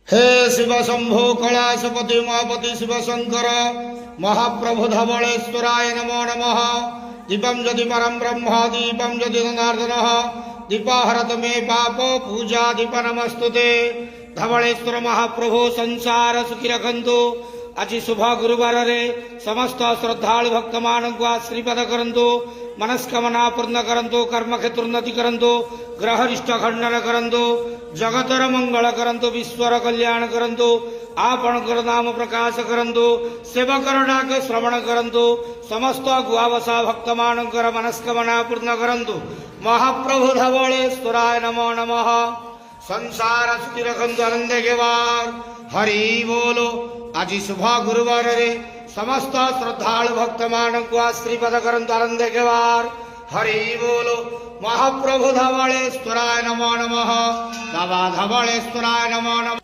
हे शिव शंभो कैलासपति महापति शिव शंकर महाप्रभु धवलेश्वराय नमो नमः। दीपम ज्योति परम ब्रह्म दीपम ज्योति जनार्दन दीपाहरत मे पाप पूजा दीप नमस्तुते। धवलेश्वर महाप्रभु संसार सुखी रखंतु। आज शुभ गुरुवार रे समस्त श्रद्धालु भक्त मान को आशीर्वाद करंतु। मनस्कामना पूर्ण करंतु। कर्म क्षेत्र उन्नति करंतु। ग्रहरिष्ट खंडन करंतु। जगतर मंगल करंतु। विश्वर कल्याण करंतु। आपणकर नाम प्रकाश करंतु। सेवकर डाक श्रवण करंतु। समस्त गुआवसा भक्त मानकर मनस्कामना पूर्ण करंतु। महाप्रभु धवलेश्वराय नमो नमः। संसार सुखी रखंतु आनंद केवार हरि बोलो। आज शुभ गुरुवार रे समस्त श्रद्धालु भक्त मान को आशीर्वाद करंतु आनंद केवार हरि बोलो। महाप्रभु धवलेश्वराय नमो नमः। बाबा धवलेश्वराय नमो नमः।